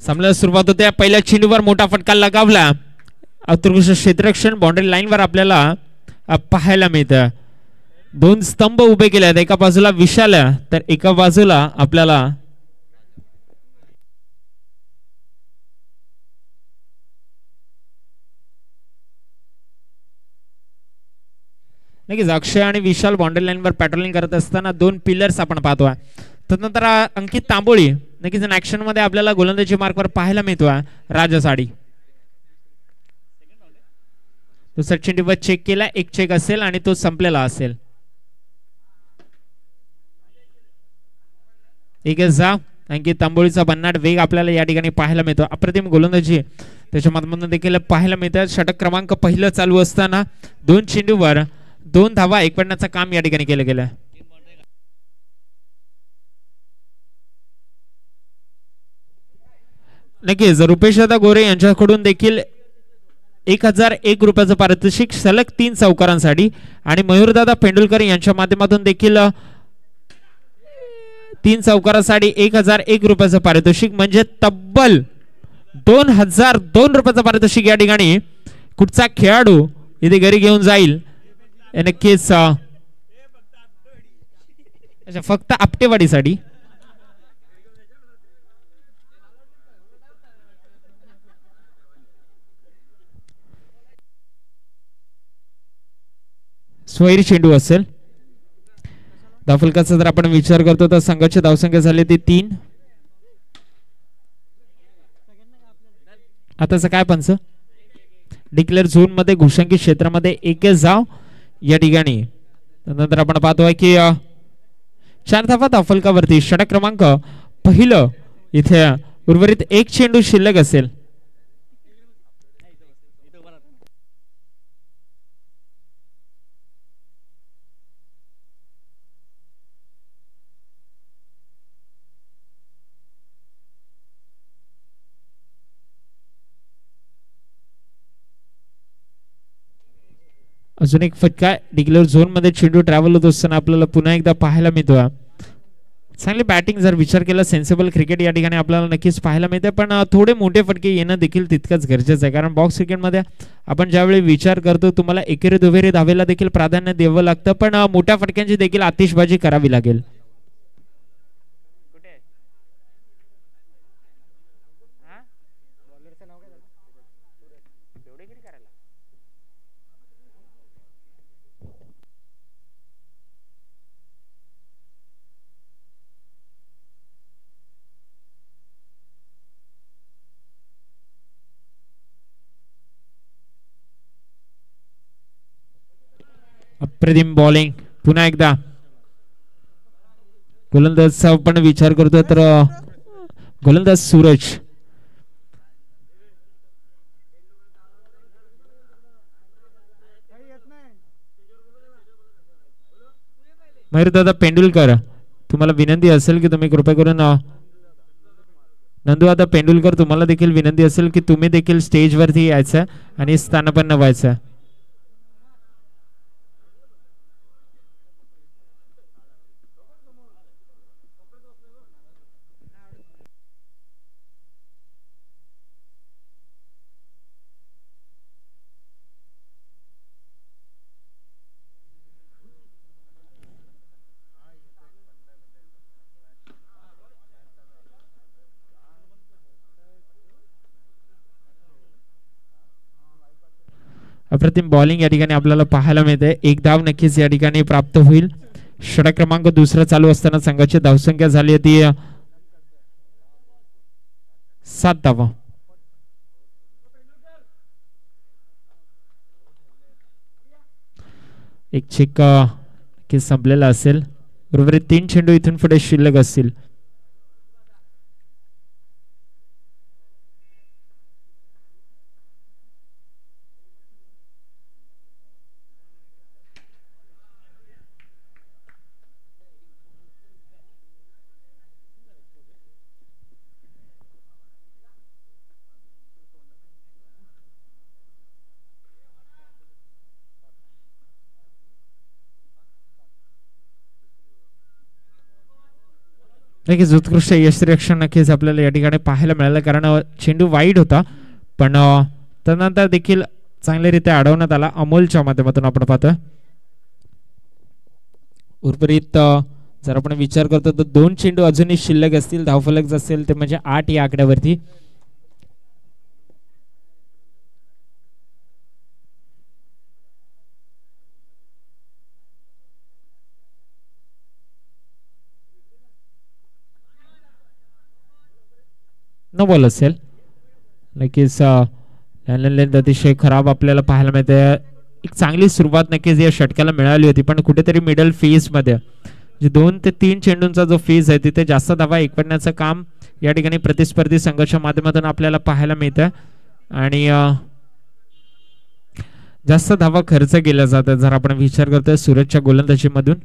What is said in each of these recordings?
सामन्याला सुरुवात होते. पहिल्या चेंडूवर मोठा फटका लगावला. उत्कृष्ट क्षेत्ररक्षण बाउंड्री लाईनवर आपल्याला पाहायला मिळतं. दोन स्तंभ उभे केले आहेत. एका बाजूला विशाल तर एका बाजूला आपल्याला नक्कीच अक्षय आणि विशाल बाउंड्री लाईनवर पॅट्रोलिंग करत असताना दोन पिलर्स आपण पाहतोय. त्यानंतर अंकित तांबोळी नक्कीच ऍक्शन मध्ये आपल्याला गोलंदाजी मार्कवर पाहायला मिळतोय. राजा साडी दुसरा चेंडूवर चेक केला. एक चेक असेल आणि तो संपलेला असेल. एक जा अंकित तांबोळीचा भन्नाट वेग आपल्याला या ठिकाणी पाहायला मिळतो. अप्रतिम गोलंदाजी त्याच्या माध्यमातून देखील पाहायला मिळतात. षटक क्रमांक पहिलं चालू असताना दोन चेंडूवर 2 धावा एकवटण्याचं काम या ठिकाणी केलं गेलं. नक्कीच रुपेश दादा गोरे यांच्याकडून देखील 1001 रुपयाचं पारितोषिक सलग 3 चौकारांसाठी आणि मयूरदादा पेंडुलकर यांच्या माध्यमातून देखील 3 चौकारांसाठी 1001 रुपयाचं पारितोषिक म्हणजे तब्बल 2002 रुपयाचं पारितोषिक या ठिकाणी कुठचा खेळाडू इथे घरी घेऊन जाईल. नक्कीच फक्त आपटेवाडीसाठी सोयरी चेंडू असेल. धावफलकाचा जर आपण विचार करतो तर संघाची धावसंख्या झाली ती 3. आताच काय पंच डिक्लेअर झोन मध्ये घुषंकी क्षेत्रामध्ये 1 धाव या ठिकाणी. नंतर आपण पाहतोय की 4 धावा धावफलकावरती. षटक क्रमांक पहिलं इथे उर्वरित 1 चेंडू शिल्लक असेल. अजून एक फटका डिक्लेअर झोन मध्ये चेंडू ट्रॅव्हल होत असताना आपल्याला पुन्हा एकदा पाहायला मिळतो. चांगली बॅटिंग जर विचार केला सेन्सिबल क्रिकेट या ठिकाणी आपल्याला नक्कीच पाहायला मिळते. पण थोडे मोठे फटके येणं देखील तितकंच गरजेचं आहे. कारण बॉक्स क्रिकेटमध्ये आपण ज्यावेळी विचार करतो तुम्हाला एकेरी दुहेरी धावेला देखील प्राधान्य द्यावं लागतं. पण मोठ्या फटक्यांची देखील आतिषबाजी करावी लागेल. अप्रतिम बॉलिंग पुन्हा एकदा. गोलंदाजचा आपण विचार करतो तर गोलंदाज सूरज मयूरदादा पेंडुलकर तुम्हाला विनंती असेल की तुम्ही कृपया करून नंदू दादा पेंडुलकर तुम्हाला देखील विनंती असेल की तुम्ही देखील स्टेजवरती यायचं आणि स्थानपन्न व्हायचं. अप्रतिम बॉलिंग या ठिकाणी आपल्याला पाहायला मिळते. 1 धाव नक्कीच या ठिकाणी प्राप्त होईल. षटक क्रमांक दुसरा चालू असताना संघाची धावसंख्या झाली ती 7 धावा. एक चेक की संपलेला असेल. उर्वरित 3 चेंडू इथून पुढे शिल्लक असतील. नक्कीच उत्कृष्ट यष्टिरक्षण नक्कीच आपल्याला या ठिकाणी पाहायला मिळालं, कारण चेंडू वाईड होता पण त्यानंतर देखील चांगल्यारीत्या अडवण्यात आला अमोलच्या माध्यमातून आपण पाहतोय. उर्वरित जर आपण विचार करतो तर 2 चेंडू अजूनही शिल्लक असतील, धावफलक असेल ते म्हणजे 8 या आकड्यावरती. न बॉल असेल. नक्कीच लेंथ अतिशय खराब आपल्याला पाहायला मिळते. एक चांगली सुरुवात नक्कीच या षटकाला मिळाली होती पण कुठेतरी मिडल फेज मध्ये जे 2 ते 3 चेंडूंचा जो फेज आहे तिथे जास्त धावा एकवटण्याचं काम या ठिकाणी प्रतिस्पर्धी संघाच्या माध्यमातून आपल्याला पाहायला मिळतं आणि जास्त धावा खर्च केल्या जातात जर आपण विचार करतोय सूरजच्या गोलंदाजीमधून.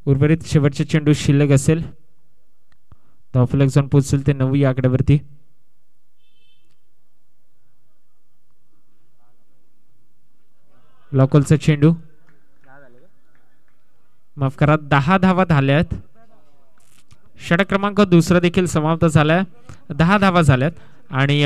उर्वरित शेवटचे चेंडू शिल्लक असेल, धावफलक जाऊन पोहोचेल ते 9 या आकड्यावरती. लॉकलचा चेंडू, माफ करा 10 धावा झाल्यात. षटक क्रमांक दुसरा देखील समाप्त झालाय. 10 धावा झाल्यात आणि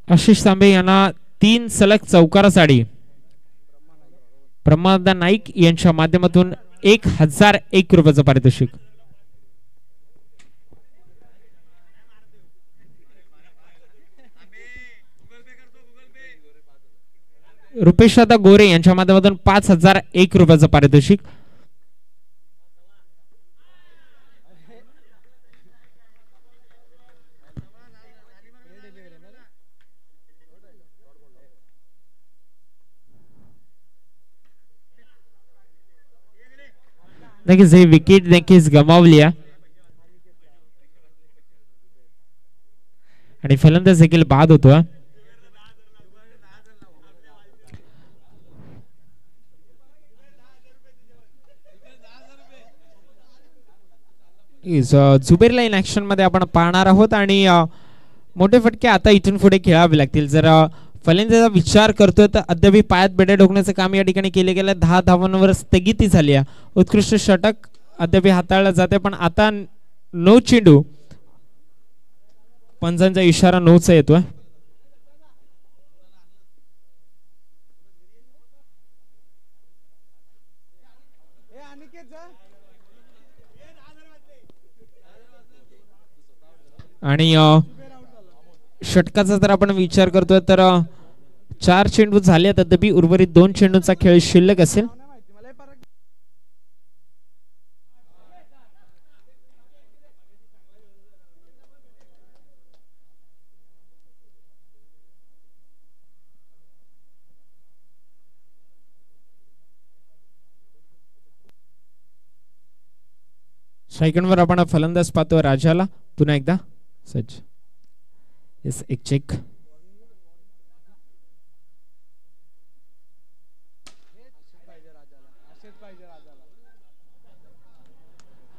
आशिष तांबे यांना 3 सलग चौकारासाठी प्रमाद नाईक यांच्या माध्यमातून 1001 रुपयाचं पारितोषिक. रुपेशदा गोरे यांच्या माध्यमातून 5001 रुपयाचं पारितोषिक. नक्कीच ही विकेट नक्कीच गमावली आहे आणि फलंदाज देखील बाद होतो. जुबेरला इन ऍक्शन मध्ये आपण पाहणार आहोत आणि मोठे फटके आता इथून पुढे खेळावे लागतील. जर फलंदाजाचा विचार करतोय तर अद्याप पायात बेड्या ठोकण्याचं काम या ठिकाणी केले गेलं. 10 धावांवर स्थगिती झाली आहे. उत्कृष्ट षटक अद्याप हाताळलं जाते पण आता 9 चेंडू, पंचांचा इशारा 9चा येतोय. आणि षटकाचा जर आपण विचार करतोय तर 4 चेंडू झाले तथापि उर्वरित 2 चेंडूंचा खेळ शिल्लक असेल. स्ट्रायकरवर आपण फलंदाज पाहतो राजाला. पुन्हा एकदा सज्ज. येस, एक चेक.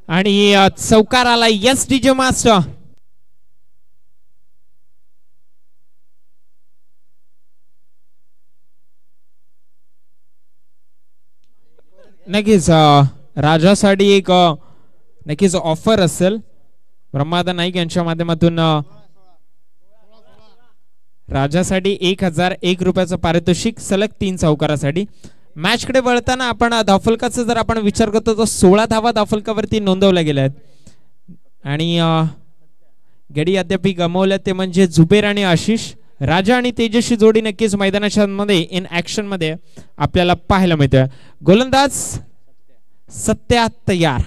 आणि चौकार आला. Yes DJ master. नक्कीच राजासाठी एक नक्कीच ऑफर असेल. ब्रह्मादा नाईक यांच्या माध्यमातून राजासाठी 1001 रुपयाचं पारितोषिक सलग 3 चौकारासाठी. मॅच कडे वळताना आपण धावफलकाचा जर आपण विचार करतो तर 16 धावा धावफलकावरती नोंदवल्या गेल्या आहेत आणि गडी अद्याप गमावल्या ते म्हणजे जुबेर आणि आशिष. राजा आणि तेजस्वी जोडी नक्कीच मैदानाच्या मध्ये इन ऍक्शन मध्ये आपल्याला पाहायला मिळते. गोलंदाज सत्या तयार.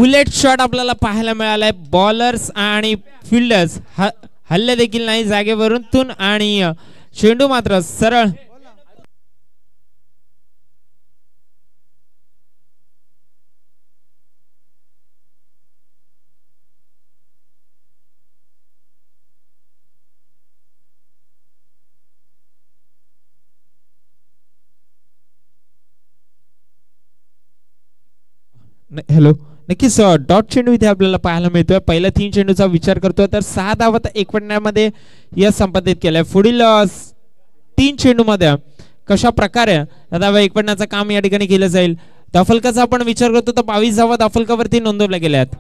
बुलेट शॉट आपल्याला पाहायला मिळालाय. बॉलर्स आणि फिल्डर्स हल्ले देखील नाही जागेवरून आणि चेंडू मात्र सरळ हॅलो. नक्कीच डॉट चेंडू इथे आपल्याला पाहायला मिळतोय. पहिल्या 3 चेंडूचा विचार करतोय तर 6 धावा एकवटण्यामध्ये यश संपादित केलंय. पुढील 3 चेंडूमध्ये कशा प्रकारे धावा एकवटण्याचं काम या ठिकाणी केलं जाईल. धाफलकाचा आपण विचार करतो तर 22 धावा धाफलकावरती नोंदवल्या गेल्या आहेत.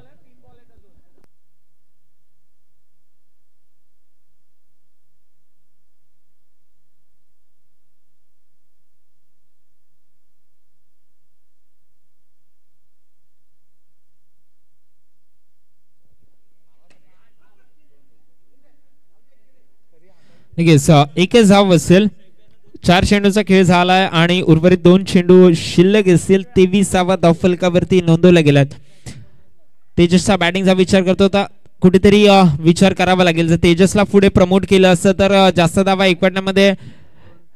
एकच धाव असेल. 4 चेंडूचा खेळ झालाय आणि उर्वरित 2 चेंडू शिल्लक असतील. 23 धावफलकावरती नोंदवल्या गेल्यात. तेजसचा बॅटिंगचा विचार करतो तर कुठेतरी विचार करावा लागेल. जर तेजसला पुढे प्रमोट केलं असतं तर जास्त धावा एकवटण्यामध्ये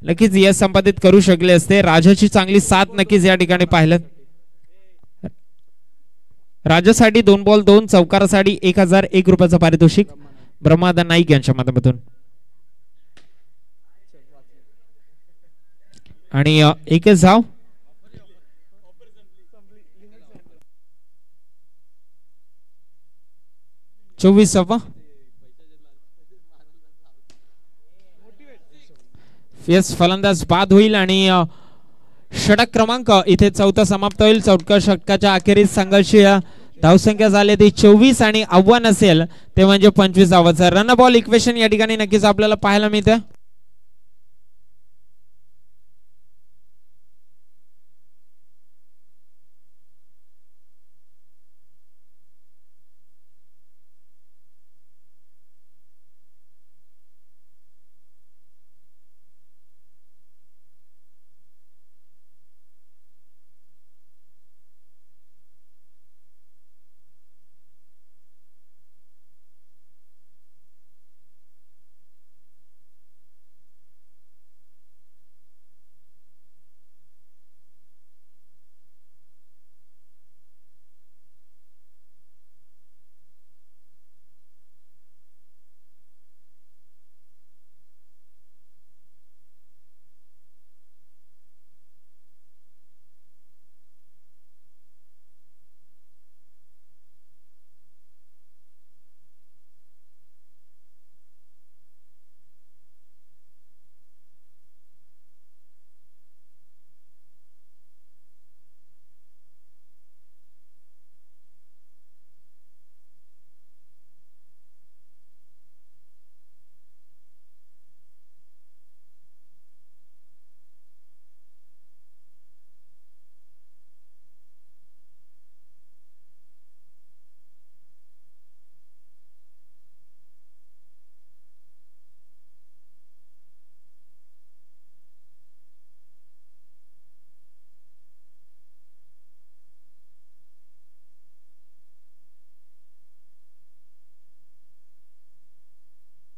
नक्कीच यश संपादित करू शकले असते. राजाची चांगली साथ नक्कीच या ठिकाणी पाहिलं. राजासाठी 2 बॉल 2 चौकारासाठी 1001 रुपयाचं पारितोषिक ब्रह्मादान नाईक यांच्या माध्यमातून. आणि एकच धाव. फलंदाज बाद होईल आणि षटक क्रमांक इथे 4था समाप्त होईल. 4 षटकाच्या अखेरीस संघर्ष धावसंख्या झाली ती 24 आणि आव्हान असेल ते म्हणजे 25 धावांचं. रन बॉल इक्वेशन या ठिकाणी नक्कीच आपल्याला पाहायला मिळतं.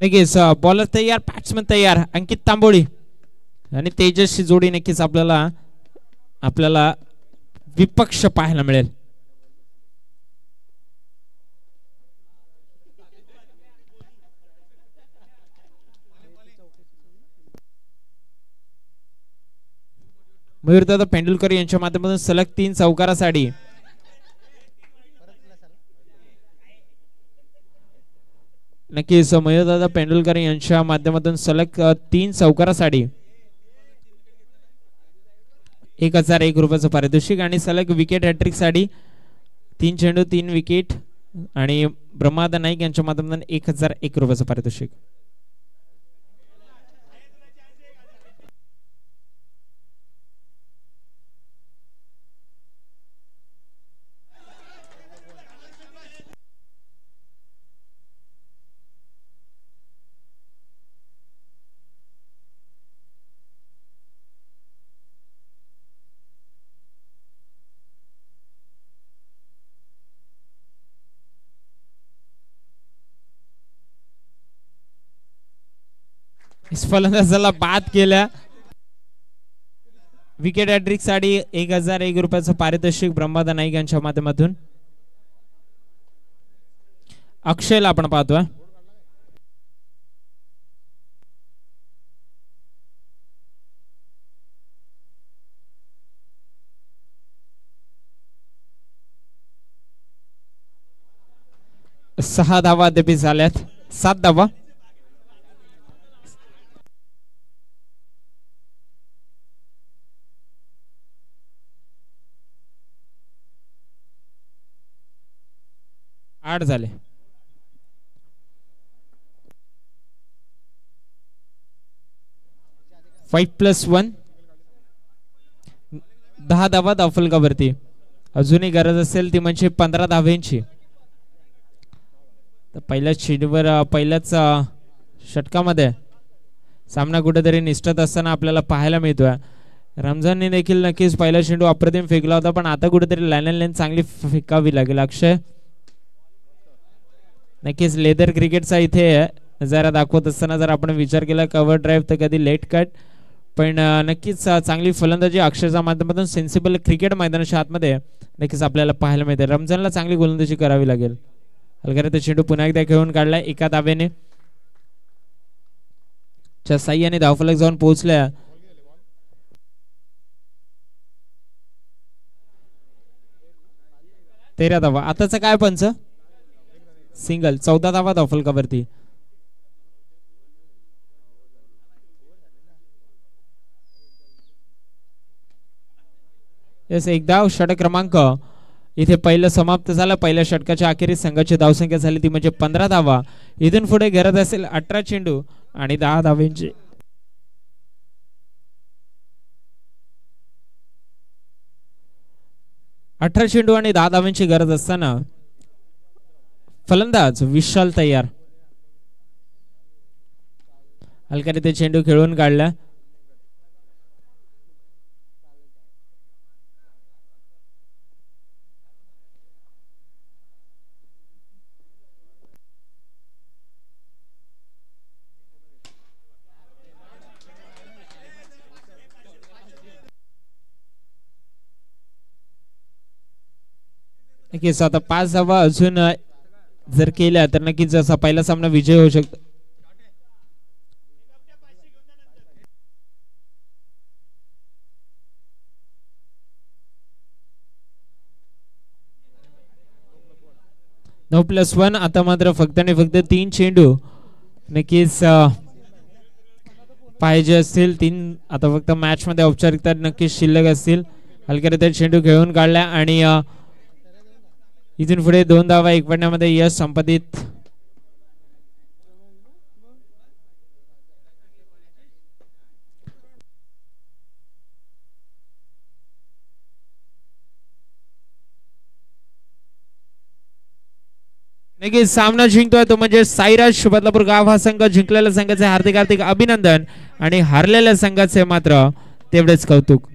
नक्कीच बॉलर तयार, बॅट्समन तयार. अंकित तांबोळी आणि तेजसची जोडी नक्कीच आपल्याला विपक्ष पाहायला मिळेल. मयूरदादा पेंडुलकर यांच्या माध्यमातून सलग 3 चौकारासाठी नक्कीच मयूरदादा पेंडुलकर यांच्या माध्यमातून सलग 3 चौकारासाठी 1001 रुपयाचं पारितोषिक आणि सलग विकेट हॅट्रिक साठी 3 चेंडू 3 विकेट आणि ब्रह्मादा नाईक यांच्या माध्यमातून 1001 रुपयाचं पारितोषिक. फलंदाजाला बाद केल्या. विकेट हॅट्रिक साठी 1001 रुपयाचं पारितोषिक ब्रह्मादा नाईक यांच्या माध्यमातून. अक्षयला आपण पाहतोय. सहा धावा अद्याप झाल्यात. 7 धावा. आठ झाले. फाईव्ह प्लस 1 10 धावा धावफलकावरती. अजूनही गरज असेल ती म्हणजे 15 धाव्यांची. पहिल्याच चेंडूवर पहिल्याच षटकामध्ये सामना कुठेतरी निष्ठत असताना आपल्याला पाहायला मिळतोय. रमजानने देखील नक्कीच पहिला चेंडू अप्रतिम फेकला होता, पण आता कुठेतरी लाईन चांगली फेकावी लागेल. अक्षय नक्कीच लेदर क्रिकेटचा इथे जरा दाखवत असताना जर आपण विचार केला कव्हर ड्राईव्ह तर कधी लेट कट, पण नक्कीच चांगली फलंदाजी अक्षरच्या माध्यमातून सेन्सिबल क्रिकेट मैदानाच्या आतमध्ये नक्कीच आपल्याला पाहायला मिळते. रमजानला चांगली गोलंदाजी करावी लागेल. हलगऱ्या चेंडू पुन्हा एकदा खेळून काढलाय एका धावेने. च्या साह्याने धावफलक जाऊन पोहोचल्या. तेरा धावा. आताचा काय पंच? सिंगल. 14 धावा धावफलकावरती. येस, एक धाव. षटक क्रमांक इथे पहिलं समाप्त झालं. पहिल्या षटकाच्या अखेरीस संघाची धावसंख्या झाली ती म्हणजे 15 धावा. इथून पुढे गरज असेल 18 चेंडू आणि 10 धावांची. चेंडू आणि 10 धावांची गरज असताना फलंदाज विशाल तयार. हलक्याने ते चेंडू खेळून काढला. नक्कीच आता 5 धावा अजून जर केल्या तर नक्कीच जसा पहिला सामना विजय होऊ शकतो. नऊ प्लस 1. आता मात्र फक्त आणि फक्त 3 चेंडू नक्कीच पाहिजे असतील. 3 आता फक्त मॅच मध्ये औपचारिकता नक्कीच शिल्लक असतील. हलक्याने चेंडू खेळून काढला आणि इथून पुढे 2 धावा एकवटण्यामध्ये यश संपादित. नक्कीच सामना जिंकतोय तो म्हणजे साईराज बदलापूर गाव. हा संघ जिंकलेल्या संघाचे हार्दिक हार्दिक अभिनंदन आणि हारलेल्या संघाचे मात्र तेवढेच कौतुक.